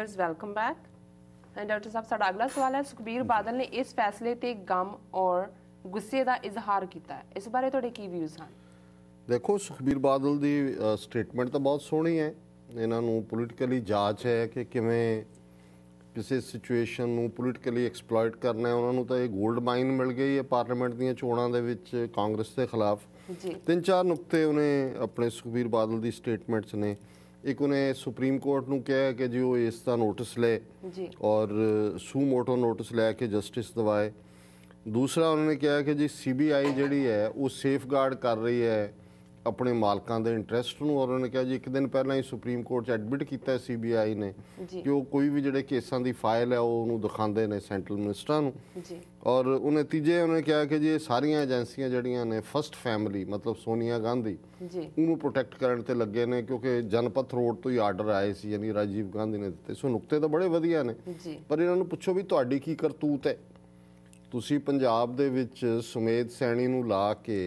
Welcome back. Doctor साहब, साडा अगला सवाल है, सुखबीर बादल ने इस फैसले ते गम और गुस्से का इजहार किया है, इस बारे तुहाडे की व्यूज़ हैं? देखो, सुखबीर बादल की स्टेटमेंट तो बहुत सोहनी है। इन्हों पोलिटिकली जांच है कि किवें किसी सिचुएशन नूं पोलिटिकली एक्सप्लॉयट करना है। उन्होंने तो ये गोल्ड माइन मिल गई है पार्लीमेंट दी चोणां दे विच कांग्रेस के खिलाफ। तीन चार नुकते उन्हें अपने सुखबीर बादल की स्टेटमेंट च ने। एक उन्हें सुप्रीम कोर्ट नूं कहा कि जी वो इसका नोटिस ले और सू मोटो नोटिस लैके जस्टिस दवाए। दूसरा उन्होंने कहा कि जी CBI जिहड़ी है वो सेफ गार्ड कर रही है अपने मालकां दे इंटरस्ट नूं। और उन्होंने कहा जी एक दिन पहला ही सुप्रीम कोर्ट च एडमिट किया CBI ने कि वो कोई भी जिहड़े केसां दी फाइल है वो उन्होंने दिखाते हैं सेंट्रल मिनिस्टरां नूं। और उन्हें तीजे उन्होंने कहा कि जी सारियां एजेंसियां जिहड़ियां ने फस्ट फैमिली मतलब सोनिया गांधी उन्होंने प्रोटैक्ट करने ते लगे ने, क्योंकि जनपथ रोड तो ही आर्डर आए सी यानी राजीव गांधी ने दिते। सो नुकते तो बड़े वधिया ने, पर इन्होंने पुछो भी तुहाडी की करतूत है। तुसी पंजाब दे विच सुमेध सैनी नूं ला के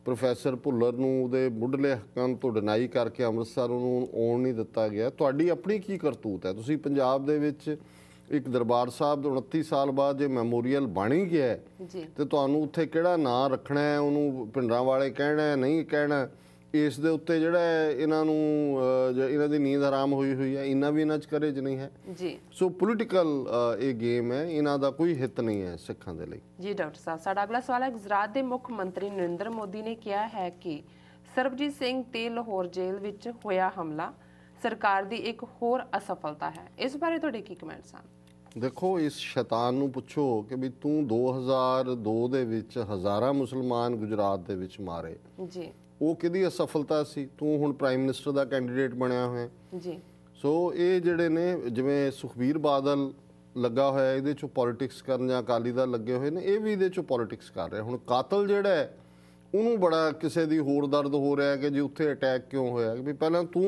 प्रोफैसर भुल्लर नूं उहदे मुੱਢਲੇ हक्कां तो डिनाई करके अमृतसर उन्होंने आउण नहीं दिता गया। तुहाडी अपनी की करतूत है? तुसी पंजाब दे विच एक दरबार साहब 29 साल बाद जो मैमोरीअल बन ही गया है तो तुहानूं उत्थे किहड़ा नां रखना है, उन्होंने पिंडां वाले कहना है नहीं कहना, इस दे उत्ते जिहड़ा इन्हां नूं इन्हां दी नींद हराम हुई हुई है, इन्ना भी इन्हां च करेज नहीं है। सो पोलिटिकल ये गेम है, इन्हां दा कोई हित नहीं है सिखां दे लई। जी डॉक्टर साहब, साडा अगला सवाल है, गुजरात के मुख मंत्री नरेंद्र मोदी ने कहा है कि सरबजीत सिंह ते लाहौर जेल विच होया हमला सरकार की एक होर असफलता है, इस बारे तुहाडे की कमेंट्स हैं? देखो, इस शैतान नूं पुछो कि भी तू 2002 दे विच हज़ारां मुसलमान गुजरात दे विच मारे जी, वो किहदी असफलता सी? तू हुण प्राइम मिनिस्टर का कैंडीडेट बनया होया जी। सो ये जिहड़े ने जिवें सुखबीर बादल लगा होया इहदे चों पॉलिटिक्स करन जां अकाली दल लगे हुए ने, ये भी इहदे चों पॉलिटिक्स कर रहे। हुण कातल जिहड़ा है उहनूं बड़ा किसी दी होर दर्द हो रहा है कि जी उत्थे अटैक क्यों होया, भी पहलां तू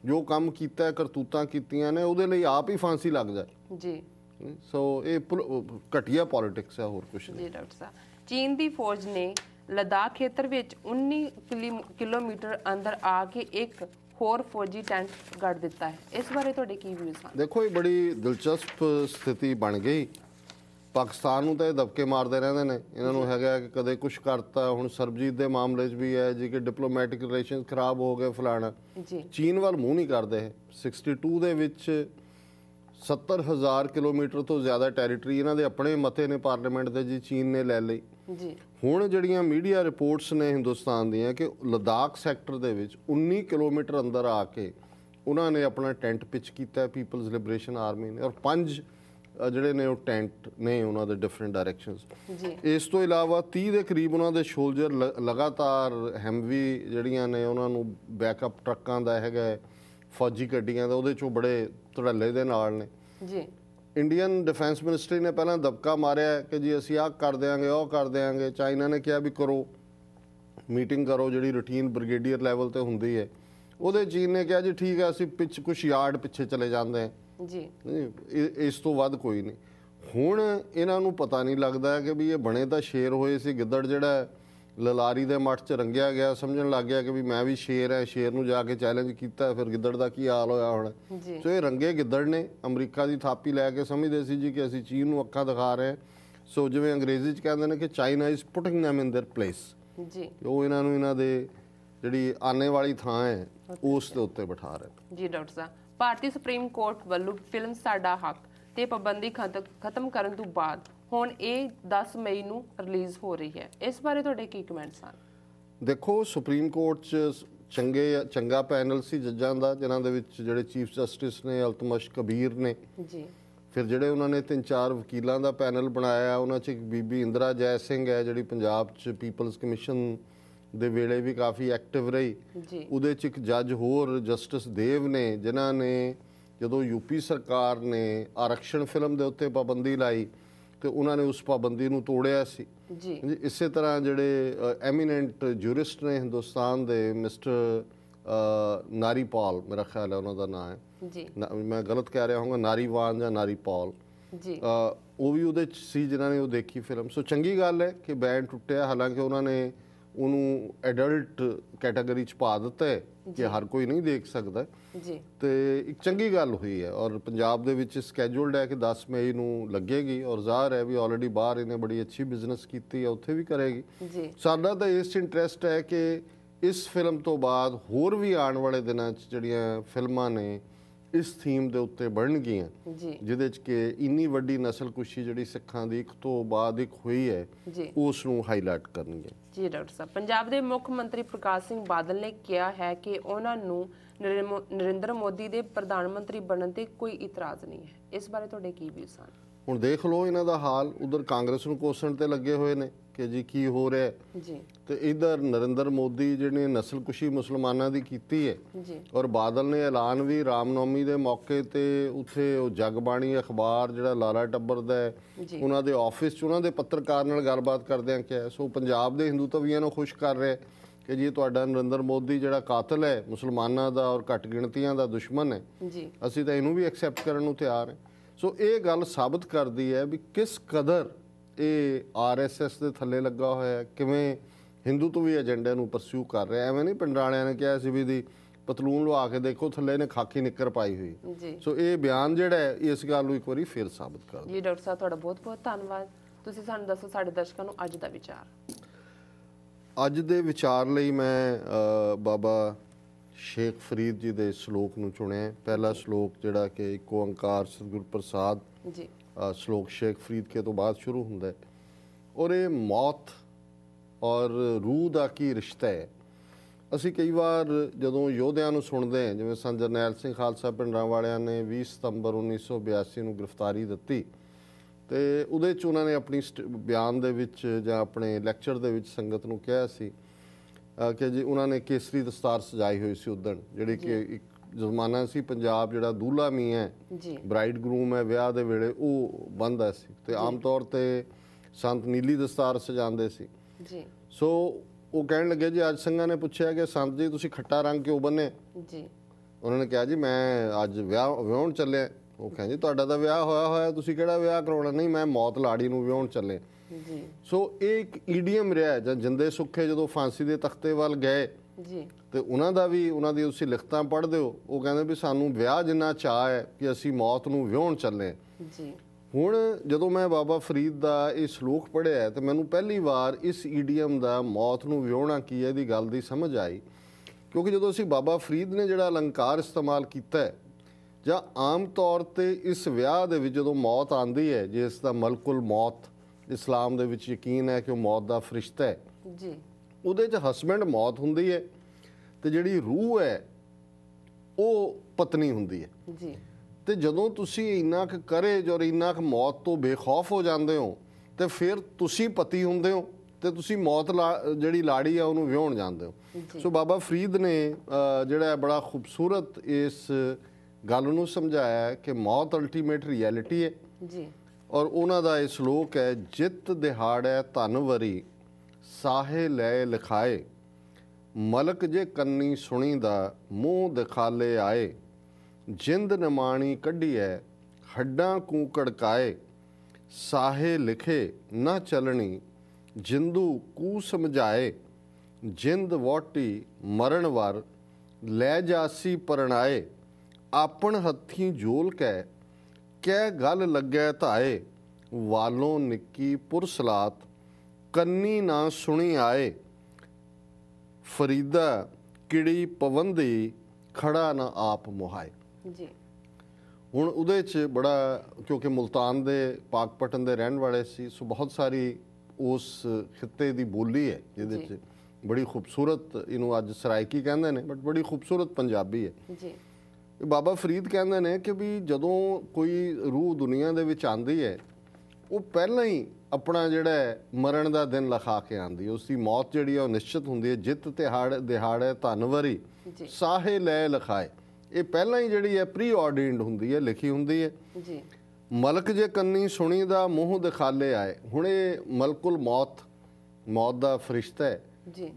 जो काम कीता करतूतां कीतियां ने उहदे लई आप ही फांसी लग जाए जी। सो ये घटिया पॉलिटिक्स है, होर कुछ नहीं। जी डॉक्टर साहब, चीन की फौज ने लद्दाख खेतर विच 19 किलोमीटर अंदर आके एक होर फौजी टेंट गड़ दिता है, इस बारे तुहाडे की व्यूज़ हैं? देखो, ये बड़ी दिलचस्प स्थिति बन गई। पाकिस्तान नूं तो दबके मारते रहंदे ने, इन्हों हैगा कि कदे कुछ करता। हुण सरबजीत के मामले भी है जी कि डिप्लोमैटिक रिलेशन खराब हो गए फलाना, चीन वाल मूँह नहीं करते। 62 दे विच 70,000 किलोमीटर तो ज़्यादा टैरीटरी इन्हों के अपने मते ने पार्लीमेंट के जी चीन ने लै लई। हुण जिहड़ियां मीडिया रिपोर्ट्स ने हिंदुस्तान दियां कि लद्दाख सैक्टर दे विच 19 किलोमीटर अंदर आके उन्होंने अपना टेंट पिच किया पीपल्स लिबरेशन आर्मी ने, और 5 जिहड़े ने टेंट ने उन्होंने डिफरेंट डायरैक्शनस। इस तो इलावा 30 के करीब उन्होंने शोल्जर लगातार हैमवी जिहड़ियां ने उन्होंने बैकअप ट्रकों का हैगा फौजी गड्डियां दा उहदे चों बड़े धड़ल्ले दे नाल ने जी। इंडियन डिफेंस मिनिस्ट्री ने पहला दबका मारिया कि जी असीं आह कर देंगे वह कर देंगे। चाइना ने कहा भी करो मीटिंग करो जिहड़ी रूटीन ब्रिगेडियर लैवल ते हुंदी है, उहदे चीन ने कहा जी ठीक है असीं पिछ कुछ यार्ड पिछे चले जाते हैं जी, इस तो वध कोई नहीं। हुण इन्हां नूं पता नहीं लगता कि भी ये बने तो शेर होए सी, गिद्दड़ जिहड़ा ललारी दे मठ च रंगिया गया, समझण लग गया कि भी मैं भी शेर है, शेर नूं जाके चैलेंज किया, फिर गिद्दड़ का की हाल होया होना। सो ये रंगे गिद्दड़ ने अमरीका की थापी लैके समझते सी जी कि असीं चीन नूं अक्खां दिखा रहे हैं। सो जिवें अंग्रेजी च कहंदे ने कि China is putting them in their place जी, वो इन्हां नूं इन्हां दे जिहड़ी आने वाली थां है उस दे उत्ते बिठा रहे जी। डॉक्टर साहब, भारतीय सुप्रीम कोर्ट वालों फिल्म साडा हक ते पाबंदी खत्म करन तों बाद हुण ये 10 मई नूं रिलीज़ हो रही है, इस बारे तुहाडे की कमेंट्स हैं? देखो, सुप्रीम कोर्ट च चंगा पैनल सी जजां दा, जिन्हां दे विच जिहड़े चीफ जस्टिस ने अल्तमश कबीर ने जी, फिर जिहड़े उन्होंने 3-4 वकीलों का पैनल बनाया, उन्हां च एक बीबी इंदिरा जय सिंह है जिहड़ी पंजाब च पीपल्स कमिशन दे वेले भी काफ़ी एक्टिव रही। उहदे च एक जज होर जस्टिस देव ने जिन्हां ने जदों यूपी सरकार ने आरक्षण फिल्म के उत्ते पाबंदी लाई तो उन्होंने उस पाबंदी नूं तोड़िया सी जी। इस तरह जिहड़े एमीनेंट जूरिस्ट ने हिंदुस्तान के मिस्टर नारीपाल, मेरा ख्याल है उन्होंने नाम है जी, मैं गलत कह रहा हूँ नारीवान या नारीपाल जी, वो भी उहदे सी जिन्होंने वो देखी फिल्म। सो चंगी गल है कि बैन टुटिया, हालांकि उन्होंने ਉਹਨੂੰ ਐਡਲਟ ਕੈਟਾਗਰੀ 'ਚ ਪਾ ਦਿੱਤਾ ਹੈ ਕਿ ਹਰ ਕੋਈ ਨਹੀਂ ਦੇਖ ਸਕਦਾ ਜੀ। ਤੇ ਇੱਕ ਚੰਗੀ ਗੱਲ ਹੋਈ ਹੈ। ਔਰ ਪੰਜਾਬ ਦੇ ਵਿੱਚ ਸਕੈਜੂਲਡ ਹੈ ਕਿ 10 ਮਈ ਨੂੰ ਲੱਗੇਗੀ, ਔਰ ਜ਼ਾਹਰ ਹੈ ਵੀ ਆਲਰੇਡੀ ਬਾਹਰ ਇਹਨੇ ਬੜੀ ਅੱਛੀ ਬਿਜ਼ਨਸ ਕੀਤੀ ਹੈ, ਉੱਥੇ ਵੀ ਕਰੇਗੀ। ਜੀ। ਸਾਡਾ ਤਾਂ ਇਸ 'ਚ ਇੰਟਰਸਟ ਹੈ ਕਿ ਇਸ ਫਿਲਮ ਤੋਂ ਬਾਅਦ ਹੋਰ ਵੀ ਆਉਣ ਵਾਲੇ ਦਿਨਾਂ 'ਚ ਜਿਹੜੀਆਂ ਫਿਲਮਾਂ ਨੇ ਇਸ ਥੀਮ ਦੇ ਉੱਤੇ ਬਣਨਗੀਆਂ, ਜਿਹਦੇ 'ਚ ਕਿ ਇੰਨੀ ਵੱਡੀ ਨਸਲਕੁਸ਼ੀ ਜਿਹੜੀ ਸਿੱਖਾਂ ਦੀ ਇੱਕ ਤੋਂ ਬਾਅਦ ਇੱਕ ਹੋਈ ਹੈ, ਉਸ ਨੂੰ ਹਾਈਲਾਈਟ ਕਰਨਗੇ। ਜੀ ਡਾਕਟਰ ਸਾਹਿਬ, ਪੰਜਾਬ ਦੇ ਮੁੱਖ ਮੰਤਰੀ ਪ੍ਰਕਾਸ਼ ਸਿੰਘ ਬਾਦਲ ਨੇ ਕਿਹਾ ਹੈ ਕਿ ਉਹਨਾਂ ਨੂੰ ਨਰਿੰਦਰ ਮੋਦੀ ਦੇ ਪ੍ਰਧਾਨ ਮੰਤਰੀ ਬਣਨ ਤੇ ਕੋਈ ਇਤਰਾਜ਼ ਨਹੀਂ ਹੈ। ਇਸ ਬਾਰੇ ਤੁਹਾਡੇ ਕੀ ਵਿਊਜ਼ ਹਨ? ਹੁਣ ਦੇਖ ਲਓ ਇਹਨਾਂ ਦਾ ਹਾਲ, ਉਧਰ ਕਾਂਗਰਸ ਨੂੰ ਕੋਸਣ ਤੇ ਲੱਗੇ ਹੋਏ ਨੇ ਕਿ ਜੀ ਕੀ ਹੋ ਰਿਹਾ ਜੀ, ਤੇ ਇਧਰ ਨਰਿੰਦਰ ਮੋਦੀ ਜਿਹਨੇ ਨਸਲਕੁਸ਼ੀ ਮੁਸਲਮਾਨਾਂ ਦੀ ਕੀਤੀ ਹੈ ਜੀ, ਔਰ ਬਾਦਲ ਨੇ ਐਲਾਨ ਵੀ ਰਾਮਨੌਮੀ ਦੇ ਮੌਕੇ ਤੇ ਉੱਥੇ ਉਹ ਜਗਬਾਣੀ ਅਖਬਾਰ ਜਿਹੜਾ ਲਾਲਾ ਟੱਬਰ ਦਾ ਹੈ ਉਹਨਾਂ ਦੇ ਆਫਿਸ 'ਚ ਉਹਨਾਂ ਦੇ ਪੱਤਰਕਾਰ ਨਾਲ ਗੱਲਬਾਤ ਕਰਦਿਆਂ ਕਿਹਾ। ਸੋ ਪੰਜਾਬ ਦੇ ਹਿੰਦੂਤਵੀਆਂ ਨੂੰ ਖੁਸ਼ ਕਰ ਰਿਹਾ ਕਿ ਜੀ ਤੁਹਾਡਾ ਨਰਿੰਦਰ ਮੋਦੀ ਜਿਹੜਾ ਕਾਤਲ ਹੈ, ਮੁਸਲਮਾਨਾਂ ਦਾ ਔਰ ਘੱਟ ਗਿਣਤੀਆਂ ਦਾ ਦੁਸ਼ਮਣ ਹੈ, ਅਸੀਂ ਤਾਂ ਇਹਨੂੰ ਵੀ ਐਕਸੈਪਟ ਕਰਨ ਨੂੰ ਤਿਆਰ ਹਾਂ। ਸੋ ਇਹ ਗੱਲ ਸਾਬਤ ਕਰਦੀ ਹੈ ਵੀ ਕਿਸ ਕਦਰ ਇਹ RSS ਦੇ ਥੱਲੇ ਲੱਗਾ ਹੋਇਆ, ਕਿਵੇਂ ਹਿੰਦੂਤਵੀ ਏਜੰਡੇ ਨੂੰ ਪਰਸਿਊ ਕਰ ਰਿਹਾ। ਐਵੇਂ ਨਹੀਂ ਪਿੰਡ ਵਾਲਿਆਂ ਨੇ ਕਿਹਾ ਸੀ ਵੀ ਦੀ ਪਤਲੂਨ ਲਵਾ ਕੇ ਦੇਖੋ ਥੱਲੇ ਨੇ ਖਾਕੀ ਨਿੱਕਰ ਪਾਈ ਹੋਈ। ਸੋ ਇਹ ਬਿਆਨ ਜਿਹੜਾ ਹੈ ਇਸ ਗੱਲ ਨੂੰ ਇੱਕ ਵਾਰੀ ਫਿਰ ਸਾਬਤ ਕਰਦਾ। ਜੀ ਡਾਕਟਰ ਸਾਹਿਬ, ਤੁਹਾਡਾ ਬਹੁਤ ਬਹੁਤ ਧੰਨਵਾਦ। ਤੁਸੀਂ ਸਾਨੂੰ ਦੱਸੋ ਸਾਡੇ ਦਰਸ਼ਕਾਂ ਨੂੰ ਅੱਜ ਦਾ ਵਿਚਾਰ। ਅੱਜ ਦੇ ਵਿਚਾਰ ਲਈ ਮੈਂ ਬਾਬਾ ਸ਼ੇਖ ਫਰੀਦ ਜੀ ਦੇ ਸ਼ਲੋਕ ਨੂੰ ਚੁਣਿਆ। ਪਹਿਲਾ ਸ਼ਲੋਕ ਜਿਹੜਾ ਕਿ ਇੱਕ ਓਂਕਾਰ ਸਤਿਗੁਰ ਪ੍ਰਸਾਦ ਜੀ ਸ਼ਲੋਕ ਸ਼ੇਖ ਫਰੀਦ ਕੇ ਤੋਂ ਬਾਅਦ ਸ਼ੁਰੂ ਹੁੰਦਾ ਹੈ। ਔਰ ਇਹ ਮੌਤ ਔਰ ਰੂਹ ਦਾ ਕੀ ਰਿਸ਼ਤਾ ਹੈ। ਅਸੀਂ ਕਈ ਵਾਰ ਜਦੋਂ ਯੋਧਿਆਂ ਨੂੰ ਸੁਣਦੇ ਹਾਂ, ਜਿਵੇਂ ਸੰਤ ਜਰਨੈਲ ਸਿੰਘ ਖਾਲਸਾ ਪਿੰਡਰਾਂ ਵਾਲਿਆਂ ਨੇ 20 ਸਤੰਬਰ 1982 ਨੂੰ ਗ੍ਰਿਫਤਾਰੀ ਦਿੱਤੀ ਤੇ ਉਹਦੇ 'ਚ ਉਹਨਾਂ ਨੇ ਆਪਣੀ ਬਿਆਨ ਦੇ ਵਿੱਚ ਜਾਂ ਆਪਣੇ ਲੈਕਚਰ ਦੇ ਵਿੱਚ ਸੰਗਤ ਨੂੰ ਕਿਹਾ ਸੀ ਕਿ ਜੀ ਉਹਨਾਂ ਨੇ ਕੇਸਰੀ ਦਸਤਾਰ ਸਜਾਈ ਹੋਈ ਸੀ ਉਦਣ, ਜਿਹੜੀ ਕਿ ਇੱਕ ਜ਼ਮਾਨਾ ਸੀ ਪੰਜਾਬ ਜਿਹੜਾ ਦੂਲਾ ਮੀਆਂ ਹੈ, ਬ੍ਰਾਈਡ ਗਰੂਮ ਹੈ, ਵਿਆਹ ਦੇ ਵੇਲੇ ਉਹ ਬੰਨ੍ਹਦਾ ਸੀ ਤੇ ਆਮ ਤੌਰ ਤੇ ਸੰਤ ਨੀਲੀ ਦਸਤਾਰ ਸਜਾਉਂਦੇ ਸੀ। ਸੋ ਉਹ ਕਹਿਣ ਲੱਗੇ ਜੀ, ਅੱਜ ਸਿੰਘਾਂ ਨੇ ਪੁੱਛਿਆ ਕਿ ਸੰਤ ਜੀ ਤੁਸੀਂ ਖੱਟਾ ਰੰਗ ਕਿਉਂ ਬੰਨੇ? ਉਹਨਾਂ ਨੇ ਕਿਹਾ ਜੀ ਮੈਂ ਅੱਜ ਵਿਆਹੁਣ ਚੱਲਿਆ। ਉਹ ਕਹਿੰਦੇ ਜੀ ਤੁਹਾਡਾ ਤਾਂ ਵਿਆਹ ਹੋਇਆ, ਤੁਸੀਂ ਕਿਹੜਾ ਵਿਆਹ ਕਰਾਉਣਾ? ਨਹੀਂ, ਮੈਂ ਮੌਤ ਲਾੜੀ ਨੂੰ ਵਿਆਹੁਣ ਚੱਲੇ। ਸੋ ਇਹ ਇੱਕ ਈਡੀਅਮ ਰਿਹਾ। ਜਾਂ ਜਿੰਦੇ ਸੁੱਖੇ ਜਦੋਂ ਫਾਂਸੀ ਦੇ ਤਖਤੇ ਵੱਲ ਗਏ ਤੇ ਉਹਨਾਂ ਦੀ ਤੁਸੀਂ ਲਿਖਤਾਂ ਪੜ੍ਹਦੇ ਹੋ, ਉਹ ਕਹਿੰਦੇ ਵੀ ਸਾਨੂੰ ਵਿਆਹ ਜਿੰਨਾ ਚਾਅ ਹੈ ਕਿ ਅਸੀਂ ਮੌਤ ਨੂੰ ਵਿਆਹੁਣ ਚੱਲੇ। ਹੁਣ ਜਦੋਂ ਮੈਂ ਬਾਬਾ ਫਰੀਦ ਦਾ ਇਹ ਸ਼ਲੋਕ ਪੜ੍ਹਿਆ ਤੇ ਮੈਨੂੰ ਪਹਿਲੀ ਵਾਰ ਇਸ ਈਡੀਅਮ ਦਾ ਮੌਤ ਨੂੰ ਵਿਆਹੁਣਾ ਕੀ ਹੈ ਦੀ ਗੱਲ ਦੀ ਸਮਝ ਆਈ। ਕਿਉਂਕਿ ਜਦੋਂ ਅਸੀਂ ਬਾਬਾ ਫਰੀਦ ਨੇ ਜਿਹੜਾ ਅਲੰਕਾਰ ਇਸਤੇਮਾਲ ਕੀਤਾ ਹੈ, ਜਾਂ ਆਮ ਤੌਰ ਤੇ ਇਸ ਵਿਆਹ ਦੇ ਵਿੱਚ ਜਦੋਂ ਮੌਤ ਆਉਂਦੀ ਹੈ, ਜਿਸ ਦਾ ਮਲਕੁਲ ਮੌਤ ਇਸਲਾਮ ਦੇ ਵਿੱਚ ਯਕੀਨ ਹੈ ਕਿ ਉਹ ਮੌਤ ਦਾ ਫਰਿਸ਼ਤਾ ਹੈ, ਉਹਦੇ 'ਚ ਹਸਬੈਂਡ ਮੌਤ ਹੁੰਦੀ ਹੈ ਤੇ ਜਿਹੜੀ ਰੂਹ ਹੈ ਉਹ ਪਤਨੀ ਹੁੰਦੀ ਹੈ। ਤੇ ਜਦੋਂ ਤੁਸੀਂ ਇੰਨਾ ਕੁ ਕਰੇਜ ਔਰ ਇੰਨਾ ਕੁ ਮੌਤ ਤੋਂ ਬੇਖੌਫ ਹੋ ਜਾਂਦੇ ਹੋ ਤੇ ਫਿਰ ਤੁਸੀਂ ਪਤੀ ਹੁੰਦੇ ਹੋ ਤੇ ਤੁਸੀਂ ਮੌਤ ਜਿਹੜੀ ਲਾੜੀ ਆ ਉਹਨੂੰ ਵਿਆਹੁਣ ਜਾਂਦੇ ਹੋ। ਸੋ ਬਾਬਾ ਫਰੀਦ ਨੇ ਜਿਹੜਾ ਬੜਾ ਖੂਬਸੂਰਤ ਇਸ ਗੱਲ ਨੂੰ ਸਮਝਾਇਆ ਕਿ ਮੌਤ ਅਲਟੀਮੇਟ ਰਿਐਲਿਟੀ ਹੈ। ਔਰ ਉਹਨਾਂ ਦਾ ਇਹ ਸ਼ਲੋਕ ਹੈ, ਜਿੱਤ ਦਿਹਾੜੈ ਧਨ ਵਰੀ ਸਾਹੇ ਲੈ ਲਿਖਾਏ, ਮਲਕ ਜੇ ਕੰਨੀ ਸੁਣੀ ਦਾ ਮੂੰਹ ਦਿਖਾਲੇ ਆਏ, ਜਿੰਦ ਨਿਮਾਣੀ ਕੱਢੀਐ ਹੱਡਾਂ ਕੂ ਕੜਕਾਏ, ਸਾਹੇ ਲਿਖੇ ਨਾ ਚਲਣੀ ਜਿੰਦੂ ਕੂ ਸਮਝਾਏ, ਜਿੰਦ ਵੋਟੀ ਮਰਨ ਵਰ ਲੈ ਜਾਸੀ ਪਰਣਾਏ, ਆਪਣ ਹੱਥੀਂ ਜੋਲ ਕਹਿ ਗੱਲ ਲੱਗੈ ਧਾਏ, ਵਾਲੋਂ ਨਿੱਕੀ ਪੁਰਸਲਾਤ ਕੰਨੀ ਨਾ ਸੁਣੀ ਆਏ, ਫਰੀਦਾ ਕਿੜੀ ਪਵੰਦੀ ਖੜਾ ਨਾ ਆਪ ਮੁਹਾਏ। ਹੁਣ ਉਹਦੇ 'ਚ ਬੜਾ, ਕਿਉਂਕਿ ਮੁਲਤਾਨ ਦੇ ਪਾਕਪਟਨ ਦੇ ਰਹਿਣ ਵਾਲੇ ਸੀ, ਸੋ ਬਹੁਤ ਸਾਰੀ ਉਸ ਖਿੱਤੇ ਦੀ ਬੋਲੀ ਹੈ ਜਿਹਦੇ 'ਚ ਬੜੀ ਖੂਬਸੂਰਤ, ਇਹਨੂੰ ਅੱਜ ਸਰਾਇਕੀ ਕਹਿੰਦੇ ਨੇ ਬਟ ਬੜੀ ਖੂਬਸੂਰਤ ਪੰਜਾਬੀ ਹੈ। ਬਾਬਾ ਫਰੀਦ ਕਹਿੰਦੇ ਨੇ ਕਿ ਵੀ ਜਦੋਂ ਕੋਈ ਰੂਹ ਦੁਨੀਆ ਦੇ ਵਿੱਚ ਆਉਂਦੀ ਹੈ, ਉਹ ਪਹਿਲਾਂ ਹੀ ਆਪਣਾ ਜਿਹੜਾ ਮਰਨ ਦਾ ਦਿਨ ਲਿਖਾ ਕੇ ਆਉਂਦੀ ਹੈ। ਉਸ ਦੀ ਮੌਤ ਜਿਹੜੀ ਹੈ ਉਹ ਨਿਸ਼ਚਿਤ ਹੁੰਦੀ ਹੈ। ਜਿੱਤ ਦਿਹਾੜੈ ਧਨ ਵਰੀ ਸਾਹੇ ਲੈ ਲਿਖਾਏ, ਇਹ ਪਹਿਲਾਂ ਹੀ ਜਿਹੜੀ ਹੈ ਪ੍ਰੀ ਆਰਡੇਨਡ ਹੁੰਦੀ ਹੈ, ਲਿਖੀ ਹੁੰਦੀ ਹੈ। ਮਲਕ ਜੇ ਕੰਨੀ ਸੁਣੀ ਦਾ ਮੂੰਹ ਦਿਖਾਲੇ ਆਏ, ਹੁਣ ਇਹ ਮਲਕੁਲ ਮੌਤ ਦਾ ਫਰਿਸ਼ਤਾ ਹੈ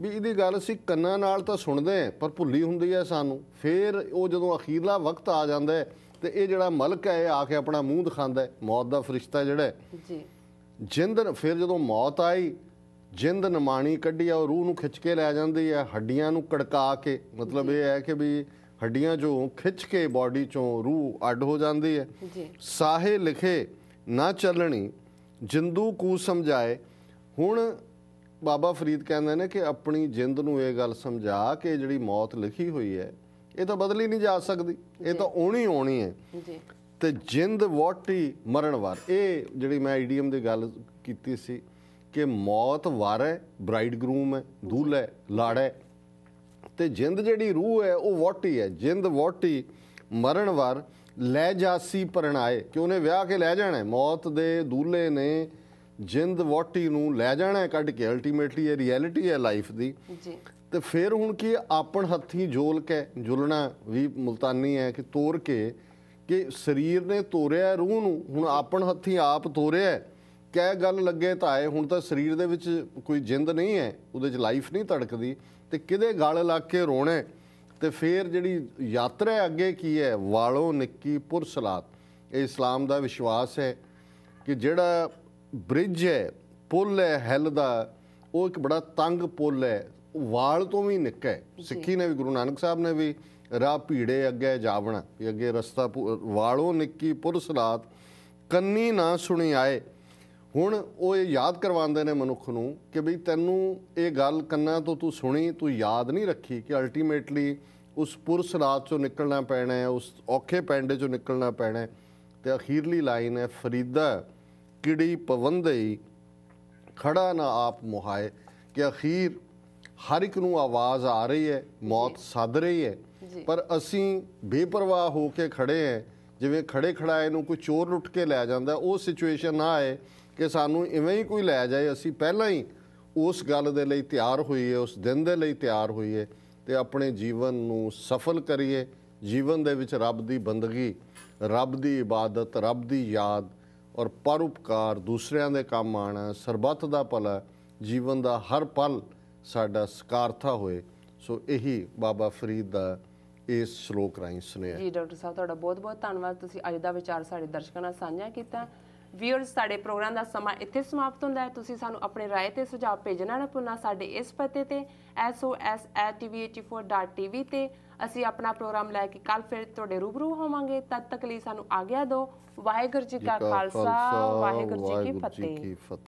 ਵੀ ਇਹਦੀ ਗੱਲ ਅਸੀਂ ਕੰਨਾਂ ਨਾਲ ਤਾਂ ਸੁਣਦੇ ਹਾਂ ਪਰ ਭੁੱਲੀ ਹੁੰਦੀ ਹੈ ਸਾਨੂੰ। ਫਿਰ ਉਹ ਜਦੋਂ ਅਖੀਰਲਾ ਵਕਤ ਆ ਜਾਂਦਾ ਹੈ ਤੇ ਇਹ ਜਿਹੜਾ ਮਲਕ ਹੈ ਇਹ ਆ ਕੇ ਆਪਣਾ ਮੂੰਹ ਦਿਖਾਉਂਦਾ ਹੈ, ਮੌਤ ਦਾ ਫਰਿਸ਼ਤਾ ਜਿਹੜਾ ਹੈ। ਜਿੰਦ ਫਿਰ ਜਦੋਂ ਮੌਤ ਆਈ ਜਿੰਦ ਨਿਮਾਣੀ ਕੱਢੀ ਆ ਉਹ ਰੂਹ ਨੂੰ ਖਿੱਚ ਕੇ ਲੈ ਜਾਂਦੀ ਹੈ, ਹੱਡੀਆਂ ਨੂੰ ਕੜਕਾ ਕੇ, ਮਤਲਬ ਇਹ ਹੈ ਕਿ ਵੀ ਹੱਡੀਆਂ ਚੋਂ ਖਿੱਚ ਕੇ ਬਾਡੀ ਚੋਂ ਰੂਹ ਅੱਡ ਹੋ ਜਾਂਦੀ ਹੈ। ਸਾਹੇ ਲਿਖੇ ਨਾ ਚੱਲਣੀ ਜਿੰਦੂ ਕੂ ਸਮਝਾਏ। ਹੁਣ ਬਾਬਾ ਫਰੀਦ ਕਹਿੰਦੇ ਨੇ ਕਿ ਆਪਣੀ ਜਿੰਦ ਨੂੰ ਇਹ ਗੱਲ ਸਮਝਾ ਕਿ ਜਿਹੜੀ ਮੌਤ ਲਿਖੀ ਹੋਈ ਹੈ ਇਹ ਤਾਂ ਬਦਲੀ ਨਹੀਂ ਜਾ ਸਕਦੀ, ਇਹ ਤਾਂ ਆਉਣੀ ਹੈ। ਤੇ ਜਿੰਦ ਵੋਟੀ ਮਰਨ ਵਾਰ, ਇਹ ਜਿਹੜੀ ਮੈਂ ਈਡੀਅਮ ਦੀ ਗੱਲ ਕੀਤੀ ਸੀ ਕਿ ਮੌਤ ਵਾਰ ਹੈ, ਬ੍ਰਾਈਡ ਗਰੂਮ ਹੈ, ਦੂਲ ਹੈ, ਲਾੜਾ ਹੈ, ਤੇ ਜਿੰਦ ਜਿਹੜੀ ਰੂਹ ਹੈ ਉਹ ਵੋਟੀ ਹੈ। ਜਿੰਦ ਵੋਟੀ ਮਰਨ ਵਾਰ ਲੈ ਜਾਸੀ ਪਰਣਾਏ, ਕਿ ਉਹਨੇ ਵਿਆਹ ਕੇ ਲੈ ਜਾਣਾ। ਮੌਤ ਦੇ ਦੂਲੇ ਨੇ ਜਿੰਦ ਵੋਟੀ ਨੂੰ ਲੈ ਜਾਣਾ ਕੱਢ ਕੇ। ਅਲਟੀਮੇਟਲੀ ਇਹ ਰਿਐਲਿਟੀ ਹੈ ਲਾਈਫ ਦੀ। ਤੇ ਫਿਰ ਹੁਣ ਕੀ ਆਪਣ ਹੱਥੀਂ ਜੋਲ ਕੇ, ਜੁਲਣਾ ਵੀ ਮੁਲਤਾਨੀ ਹੈ ਕਿ ਤੋੜ ਕੇ, ਕਿ ਸਰੀਰ ਨੇ ਤੋਰਿਆ ਰੂਹ ਨੂੰ, ਹੁਣ ਆਪਣ ਹੱਥੀਂ ਆਪ ਤੋਰਿਆ। ਕਹਿ ਗੱਲ ਲੱਗੇ ਤਾਂ ਆਏ, ਹੁਣ ਤਾਂ ਸਰੀਰ ਦੇ ਵਿੱਚ ਕੋਈ ਜਿੰਦ ਨਹੀਂ ਹੈ, ਉਹਦੇ 'ਚ ਲਾਈਫ ਨਹੀਂ ਧੜਕਦੀ, ਤੇ ਕਿਹਦੇ ਗਲ ਲੱਗ ਕੇ ਰੋਣਾ। ਤੇ ਫਿਰ ਜਿਹੜੀ ਯਾਤਰਾ ਅੱਗੇ ਕੀ ਹੈ, ਵਾਲੋਂ ਨਿੱਕੀ ਪੁਰਸਲਾਤ। ਇਹ ਇਸਲਾਮ ਦਾ ਵਿਸ਼ਵਾਸ ਹੈ ਕਿ ਜਿਹੜਾ ਬ੍ਰਿਜ ਹੈ, ਪੁੱਲ ਹੈ ਹੈਲ ਦਾ, ਉਹ ਇੱਕ ਬੜਾ ਤੰਗ ਪੁੱਲ ਹੈ, ਵਾਲ ਤੋਂ ਵੀ ਨਿੱਕਾ ਹੈ। ਸਿੱਖੀ ਨੇ ਵੀ, ਗੁਰੂ ਨਾਨਕ ਸਾਹਿਬ ਨੇ ਵੀ, ਰਾਹ ਭੀੜੇ ਅੱਗੇ ਜਾਵਣਾ, ਅੱਗੇ ਰਸਤਾ ਵਾਲੋਂ ਨਿੱਕੀ ਪੁਰਸਲਾਤ ਕੰਨੀ ਨਾ ਸੁਣੀ ਆਏ। ਹੁਣ ਉਹ ਇਹ ਯਾਦ ਕਰਵਾਉਂਦੇ ਨੇ ਮਨੁੱਖ ਨੂੰ ਕਿ ਬਈ ਤੈਨੂੰ ਇਹ ਗੱਲ ਕੰਨਾਂ ਤੋਂ ਤੂੰ ਸੁਣੀ, ਤੂੰ ਯਾਦ ਨਹੀਂ ਰੱਖੀ ਕਿ ਅਲਟੀਮੇਟਲੀ ਉਸ ਪੁਰਸਲਾਤ ਚੋਂ ਨਿਕਲਣਾ ਪੈਣਾ ਹੈ, ਉਸ ਔਖੇ ਪੈਂਡੇ ਚੋਂ ਨਿਕਲਣਾ ਪੈਣਾ ਹੈ। ਤੇ ਅਖੀਰਲੀ ਲਾਈਨ ਹੈ, ਫਰੀਦਾ ਕਿੜੀ ਪਵੰਦਈ ਖੜਾ ਨਾ ਆਪ ਮੁਹਾਏ, ਕਿ ਅਖੀਰ ਹਰ ਇੱਕ ਨੂੰ ਆਵਾਜ਼ ਆ ਰਹੀ ਹੈ, ਮੌਤ ਸੱਦ ਰਹੀ ਹੈ, ਪਰ ਅਸੀਂ ਬੇਪਰਵਾਹ ਹੋ ਕੇ ਖੜੇ ਹਾਂ। ਜਿਵੇਂ ਖੜੇ ਖੜਾਏ ਨੂੰ ਕੋਈ ਚੋਰ ਲੁੱਟ ਕੇ ਲੈ ਜਾਂਦਾ, ਉਹ ਸਿਚੁਏਸ਼ਨ ਨਾ ਆਏ ਕਿ ਸਾਨੂੰ ਇਵੇਂ ਹੀ ਕੋਈ ਲੈ ਜਾਏ। ਅਸੀਂ ਪਹਿਲਾਂ ਹੀ ਉਸ ਗੱਲ ਦੇ ਲਈ ਤਿਆਰ ਹੋਈਏ, ਉਸ ਦਿਨ ਦੇ ਲਈ ਤਿਆਰ ਹੋਈਏ, ਤੇ ਆਪਣੇ ਜੀਵਨ ਨੂੰ ਸਫਲ ਕਰੀਏ। ਜੀਵਨ ਦੇ ਵਿੱਚ ਰੱਬ ਦੀ ਬੰਦਗੀ, ਰੱਬ ਦੀ ਇਬਾਦਤ, ਰੱਬ ਦੀ ਯਾਦ ਔਰ ਪਰਉਪਕਾਰ, ਦੂਸਰਿਆਂ ਦੇ ਕੰਮ ਆਉਣਾ, ਸਰਬੱਤ ਦਾ ਭਲਾ, ਜੀਵਨ ਦਾ ਹਰ ਪਲ ਸਾਡਾ ਸਕਾਰਥਾ ਹੋਏ। ਸੋ ਇਹੀ ਬਾਬਾ ਫਰੀਦ ਦਾ ਇਸ ਸ਼ਲੋਕ ਰਾਹੀਂ ਸੁਨੇਹਾ। ਜੀ ਡਾਕਟਰ ਸਾਹਿਬ, ਤੁਹਾਡਾ ਬਹੁਤ ਬਹੁਤ ਧੰਨਵਾਦ। ਤੁਸੀਂ ਅੱਜ ਦਾ ਵਿਚਾਰ ਸਾਡੇ ਦਰਸ਼ਕਾਂ ਨਾਲ ਸਾਂਝਾ ਕੀਤਾ। ਵਿਊਅਰਸ, ਸਾਡੇ ਪ੍ਰੋਗਰਾਮ ਦਾ ਸਮਾਂ ਇੱਥੇ ਸਮਾਪਤ ਹੁੰਦਾ ਹੈ। ਤੁਸੀਂ ਸਾਨੂੰ ਆਪਣੇ ਰਾਏ ਤੇ ਸੁਝਾਅ ਭੇਜਣਾ ਨਾ ਭੁੱਲਣਾ ਸਾਡੇ ਇਸ ਪਤੇ ਤੇ sos@tv84.tv ਤੇ। ਅਸੀਂ ਆਪਣਾ ਪ੍ਰੋਗਰਾਮ ਲੈ ਕੇ ਕੱਲ ਫਿਰ ਤੁਹਾਡੇ ਰੂਬਰੂ ਹੋਵਾਂਗੇ। ਤਦ ਤੱਕ ਲਈ ਸਾਨੂੰ ਆਗਿਆ ਦਿਓ। ਵਾਹਿਗੁਰੂ ਜੀ ਕਾ ਖਾਲਸਾ, ਵਾਹਿਗੁਰੂ ਜੀ ਕੀ ਫਤਿਹ।